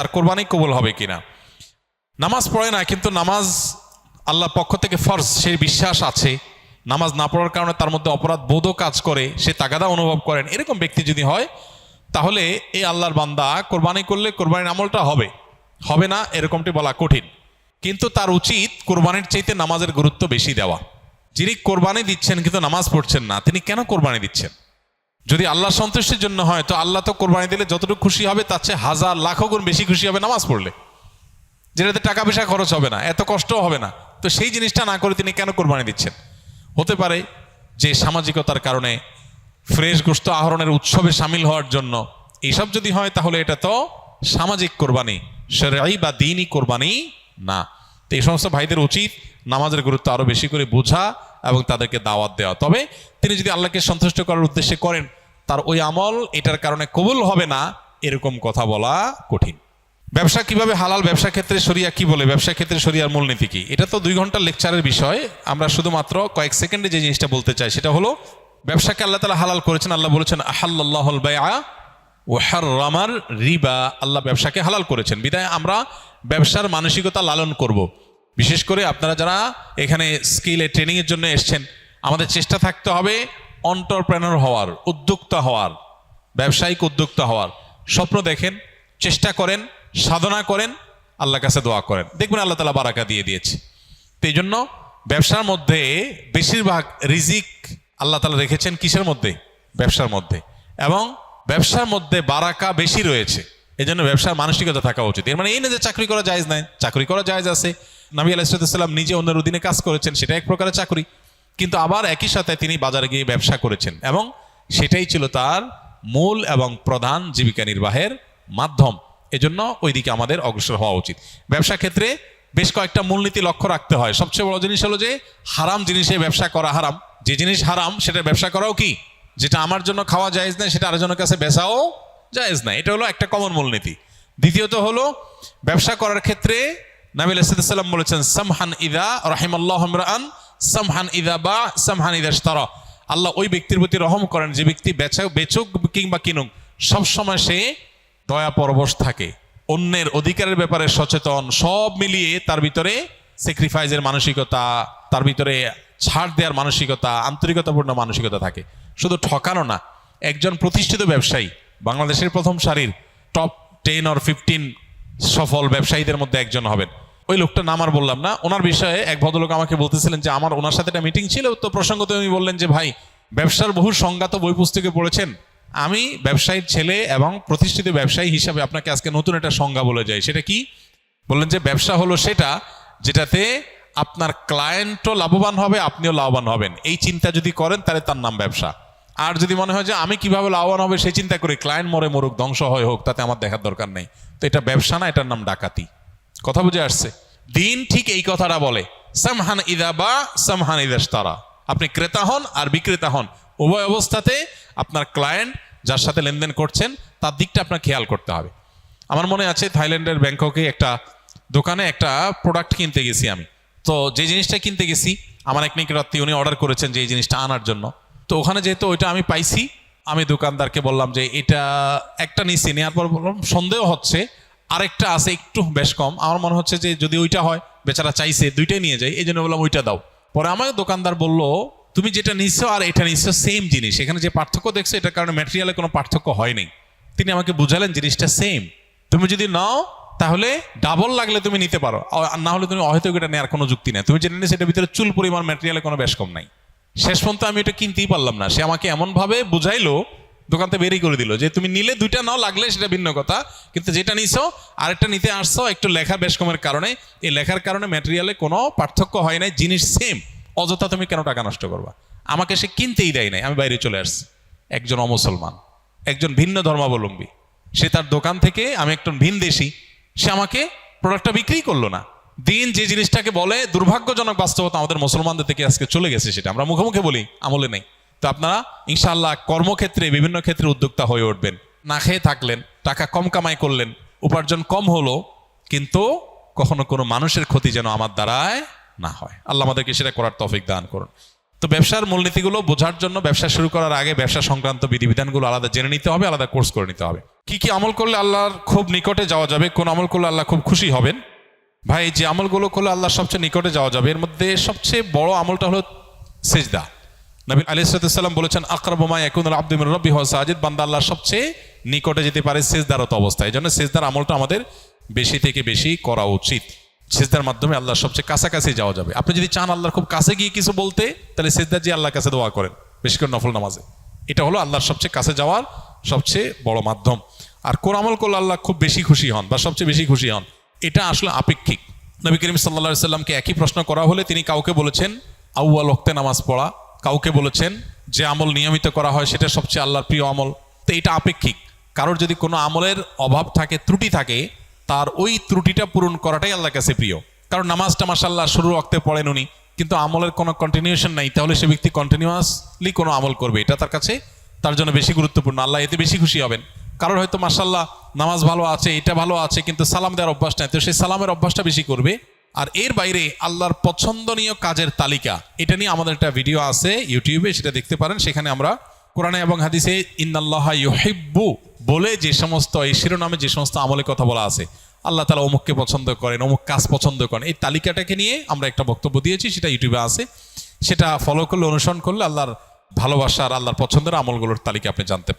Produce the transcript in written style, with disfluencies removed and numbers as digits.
আর কোরবানি কবুল হবে কিনা। নামাজ পড়ে না, কিন্তু নামাজ আল্লাহর পক্ষ থেকে ফরজ, সেই বিশ্বাস আছে। নামাজ না পড়ার কারণে তার মধ্যে অপরাধ বোধও কাজ করে, সে তাগাদা অনুভব করেন, এরকম ব্যক্তি যদি হয়, তাহলে এই আল্লাহর বান্দা কোরবানি করলে কোরবানির আমলটা হবে, হবে না এরকমটি বলা কঠিন। কিন্তু তার উচিত কোরবানির চাইতে নামাজের গুরুত্ব বেশি দেওয়া। যিনি কোরবানি দিচ্ছেন কিন্তু নামাজ পড়ছেন না, তিনি কেন কোরবানি দিচ্ছেন? যদি আল্লাহ সন্তুষ্টির জন্য হয়, তো আল্লাহ তো কোরবানি দিলে যতটুকু খুশি হবে তার চেয়ে হাজার লাখো গুণ বেশি খুশি হবে নামাজ পড়লে, যেটাতে টাকা পয়সা খরচ হবে না, এত কষ্টও হবে না। তো সেই জিনিসটা না করে তিনি কেন কোরবানি দিচ্ছেন? হতে পারে যে সামাজিকতার কারণে, ফ্রেশ গোশত আহরণের উৎসবে সামিল হওয়ার জন্য। এইসব যদি হয় তাহলে এটা তো সামাজিক কোরবানি, শরঈ বা দ্বীনি কোরবানি না। তো এই সমস্ত ভাইদের উচিত নামাজের গুরুত্ব আরো বেশি করে বোঝা এবং তাদেরকে দাওয়াত দেওয়া। তবে তিনি যদি আল্লাহকে সন্তুষ্ট করার উদ্দেশ্যে করেন, তার ওই আমল এটার কারণে কবুল হবে না, এরকম কথা বলা কঠিন। ব্যবসা কিভাবে হালাল, ব্যবসা ক্ষেত্রে শরিয়া কি বলে, ব্যবসা ক্ষেত্রে শরিয়ার মূলনীতি কি, এটা তো 2 ঘন্টার লেকচারের বিষয়। আমরা শুধুমাত্র কয়েক সেকেন্ডে যে জিনিসটা বলতে চাই সেটা হলো, ব্যবসাকে আল্লাহ তাআলা হালাল করেছেন। আল্লাহ বলেছেন আহাল্লাল্লাহুল বাইআ ওয়া হাররামার রিবা, আল্লাহ ব্যবসাকে হালাল করেছেন। বিধায় আমরা ব্যবসার মানসিকতা লালন করব। বিশেষ করে আপনারা যারা এখানে স্কিলে ট্রেনিংয়ের জন্য এসছেন, আমাদের চেষ্টা থাকতে হবে এন্টারপ্রেনার হওয়ার, উদ্যোক্তা হওয়ার, ব্যবসায়িক উদ্যোক্তা হওয়ার। স্বপ্ন দেখেন, চেষ্টা করেন, সাধনা করেন, আল্লাহর কাছে দোয়া করেন, দেখবেন আল্লাহ তাআলা বারাকা দিয়ে দিয়েছে। তো এই জন্য ব্যবসার মধ্যে বেশিরভাগ রিজিক আল্লাহ তাআলা রেখেছেন কিসের মধ্যে? ব্যবসার মধ্যে। এবং ব্যবসার মধ্যে বারাকা বেশি রয়েছে, এই জন্য ব্যবসার মানসিকতা থাকা উচিত। এর মানে এই না যে চাকরি করা জায়েজ নাই, চাকরি করা জায়েজ আছে। নবী আলাইহিস সালাম নিজে অন্যের অধীনে কাজ করেছেন, সেটা এক প্রকারের চাকরি। কিন্তু আবার একই সাথে তিনি বাজারে গিয়ে ব্যবসা করেছেন, এবং সেটাই ছিল তার মূল এবং প্রধান জীবিকা নির্বাহের মাধ্যম। এজন্য ওই দিকে আমাদের অগ্রসর হওয়া উচিত। ব্যবসা ক্ষেত্রে বেশ কয়েকটা মূলনীতি লক্ষ্য রাখতে হয়। সবচেয়ে বড় জিনিস হলো যে হারাম জিনিসে ব্যবসা করা হারাম। যে জিনিস হারাম সেটা ব্যবসা করাও কি, যেটা আমার জন্য খাওয়া জায়েজ না সেটা আরেকজনের কাছে বেচাও জায়েজ না। এটা হলো একটা কমন মূলনীতি। দ্বিতীয়ত হলো ব্যবসা করার ক্ষেত্রে নবী আলাইহিস সালাম বলেছেন সামহান ইযা রাহিমাল্লাহু ইমরাআন সামহান ইযা বা সামহান ইযা ইশতারা। আল্লাহ ওই ব্যক্তির প্রতি রহম করেন যে ব্যক্তি বেচুক কিংবা কিনুক, সবসময় সে দয়া পরবশ থাকে, অন্যের অধিকারের ব্যাপারে সচেতন, সব মিলিয়ে তার ভিতরে স্যাক্রিফাইসের মানসিকতা, তার ভিতরে ছাড় দেওয়ার মানসিকতা, আন্তরিকতাপূর্ণ মানসিকতা থাকে। শুধু ঠকানো না, একজন প্রতিষ্ঠিত ব্যবসায়ী, বাংলাদেশের প্রথম সারির টপ 10 or 15 সফল ব্যবসায়ীদের মধ্যে একজন হবেন। ওই লোকটা নাম আর বললাম না। ওনার বিষয়ে এক ভদ্রলোক আমাকে বলতেছিলেন যে আমার ওনার সাথে একটা মিটিং ছিল, তো প্রসঙ্গত উনি বললেন যে ভাই, ব্যবসার বহু সংজ্ঞা তো বই পুস্তকে পড়েছেন, আমি ব্যবসায়ীর ছেলে এবং প্রতিষ্ঠিত ব্যবসায়ী হিসাবে আপনাকে আজকে নতুন একটা সংজ্ঞা বলে যাই। সেটা কি? বললেন যে ব্যবসা হলো সেটা যেটাতে আপনার ক্লায়েন্টও লাভবান হবে, আপনিও লাভবান হবেন। এই চিন্তা যদি করেন তাহলে তার নাম ব্যবসা। আর যদি মনে হয় যে আমি কিভাবে লাভবান হবে সেই চিন্তা করি, ক্লায়েন্ট মরে মরুক, ধ্বংস হয় হোক, তাতে আমার দেখার দরকার নেই, তো এটা ব্যবসা না, এটার নাম ডাকাতি। কথা বুঝে আসছে? দিন ঠিক এই কথাটা বলে, সামহান ইযা বা সামহান ইযা ইশতারা। আপনি ক্রেতা হন আর বিক্রেতা হন, উভয় অবস্থাতে আপনার ক্লায়েন্ট যার সাথে লেনদেন করছেন তার দিকটা আপনার খেয়াল করতে হবে। আমার মনে আছে থাইল্যান্ডের ব্যাংককে একটা দোকানে একটা প্রোডাক্ট কিনতে গেছি আমি। তো যে জিনিসটা কিনতে গেছি, আমার এক নিকটাত্মী উনি অর্ডার করেছেন যে এই জিনিসটা আনার জন্য। তো ওখানে যেহেতু ওইটা আমি পাইছি, আমি দোকানদারকে বললাম যে এটা একটা নিচ্ছি, নেওয়ার পর বললাম সন্দেহ হচ্ছে আরেকটা আছে একটু বেশ কম, আমার মনে হচ্ছে যে যদি ওইটা হয়, বেচারা চাইছে দুইটাই নিয়ে যায়, এই জন্য বললাম ওইটা দাও। পরে আমাকে দোকানদার বলল তুমি যেটা নিচ্ছ আর এটা নিচ্ছ সেম জিনিস, এখানে যে পার্থক্য দেখছো এটার কারণে ম্যাটেরিয়ালে কোনো পার্থক্য হয়নি। তিনি আমাকে বুঝালেন জিনিসটা সেম, তুমি যদি নাও তাহলে ডাবল লাগলে তুমি নিতে পারো, আর না হলে তুমি হয়তো এটা নেওয়ার কোনো যুক্তি নেই, তুমি যেটা নিয়ে সেটার ভিতরে চুল পরিমাণ ম্যাটেরিয়ালে কোনো বেশ কম নাই। শেষ পর্যন্ত আমি এটা কিনতেই পারলাম না। সে আমাকে এমন ভাবে বুঝাইলো, দোকান থেকে বেরিয়ে করে দিল যে তুমি নিলে দুইটা নাও, লাগলে সেটা ভিন্ন কথা, কিন্তু যেটা নিছো আরেকটা নিতে আসছো একটু লেখা বেশ কমের কারণে, এই লেখার কারণে ম্যাটেরিয়ালে কোনো পার্থক্য হয় নাই, জিনিস সেম, অযথা তুমি কেন টাকা নষ্ট করবা। আমাকে সে কিনতেই দেয় নাই, আমি বাইরে চলে আসছি। একজন অমুসলমান, একজন ভিন্ন ধর্মাবলম্বী, সে তার দোকান থেকে, আমি একজন ভিনদেশী, সে আমাকে প্রোডাক্টটা বিক্রি করলো না। দিন যে জিনিসটাকে বলে দুর্ভাগ্যজনক বাস্তবতা আমাদের মুসলমানদের থেকে আজকে চলে গেছে, সেটা আমরা মুখে মুখে বলি, আমলে নেই। তো আপনারা ইনশাআল্লাহ কর্মক্ষেত্রে বিভিন্ন ক্ষেত্রে উদ্যোক্তা হয়ে উঠবেন। না খেয়ে থাকলেন, টাকা কম কামাই করলেন, উপার্জন কম হলো, কিন্তু কখনো কোনো মানুষের ক্ষতি যেন আমার দ্বারায় না হয়। আল্লাহ আমাদেরকে সেটা করার তৌফিক দান করুন। তো ব্যবসার মূলনীতিগুলো বোঝার জন্য ব্যবসা শুরু করার আগে ব্যবসা সংক্রান্ত বিধিবিধানগুলো আলাদা জেনে নিতে হবে, আলাদা কোর্স করে নিতে হবে। কি কি আমল করলে আল্লাহর খুব নিকটে যাওয়া যাবে, কোন আমল করলে আল্লাহ খুব খুশি হবেন? ভাই, যে আমলগুলো করলে আল্লাহর সবচেয়ে নিকটে যাওয়া যাবে, এর মধ্যে সবচেয়ে বড় আমলটা হলো সিজদা। নবী আলাইহিস সালাম বলেছেন, আকরাবু মা ইয়াকুনুল আবদু মির রাব্বিহি ওয়া সাজিদ, বান্দা আল্লাহর সবচেয়ে নিকটে যেতে পারে সিজদারত অবস্থায়। এই জন্য সিজদার আমলটা আমাদের বেশি থেকে বেশি করা উচিত। সিজদার মাধ্যমে আল্লাহর সবচেয়ে কাছাকাছি যাওয়া যাবে। আপনি যদি চান আল্লাহর খুব কাছে গিয়ে কিছু বলতে, তাহলে সিজদা দিয়ে আল্লাহর কাছে দোয়া করেন, বেশি করে নফল নামাজে। এটা হলো আল্লাহর সবচেয়ে কাছে যাওয়ার সবচেয়ে বড় মাধ্যম। আর কোন আমল করলে আল্লাহ খুব বেশি খুশি হন বা সবচেয়ে বেশি খুশি হন, এটা আসলে আপেক্ষিক। নবী করিম সাল্লাল্লাহু আলাইহি সাল্লামকে একই প্রশ্ন করা হলে তিনি কাউকে বলেছেন আউয়াল ওয়াক্তে নামাজ পড়া, কাউকে বলেছেন যে আমল নিয়মিত করা হয় সেটা সবচেয়ে আল্লাহর প্রিয় আমল। তো এটা আপেক্ষিক। কারোর যদি কোনো আমলের অভাব থাকে, ত্রুটি থাকে, তার ওই ত্রুটিটা পূরণ করাটাই আল্লাহর কাছে প্রিয়। কারণ নামাজটা মাশাআল্লাহ শুরু ওয়াক্তে পড়েন উনি, কিন্তু আমলের কোনো কন্টিনিউশন নাই, তাহলে সে ব্যক্তি কন্টিনিউয়াসলি কোনো আমল করবে, এটা তার কাছে তার জন্য বেশি গুরুত্বপূর্ণ। আল্লাহ এতে বেশি খুশি হবেন। কারোর হয়তো মাশাআল্লাহ নামাজ ভালো আছে, এটা ভালো আছে, কিন্তু সালাম দেওয়ার অভ্যাস নাই, তো সেই সালামের অভ্যাসটা বেশি করবে। আর এর বাইরে আল্লাহর পছন্দনীয় কাজের তালিকা, এটা নিয়ে আমাদের একটা ভিডিও আছে ইউটিউবে, সেটা দেখতে পারেন। সেখানে আমরা কোরআনে এবং হাদিসে ইন্নাল্লাহা ইউহিব্বু বলে যে সমস্ত, এই শিরোনামে যে সমস্ত আমলের কথা বলা আছে, আল্লাহ তাআলা অমুককে পছন্দ করেন, অমুক কাজ পছন্দ করেন, এই তালিকাটাকে নিয়ে আমরা একটা বক্তব্য দিয়েছি, সেটা ইউটিউবে আছে। সেটা ফলো করলে, অনুসরণ করলে আল্লাহর ভালোবাসার, আল্লাহর পছন্দের আমলগুলোর তালিকা আপনি জানতে পারবেন।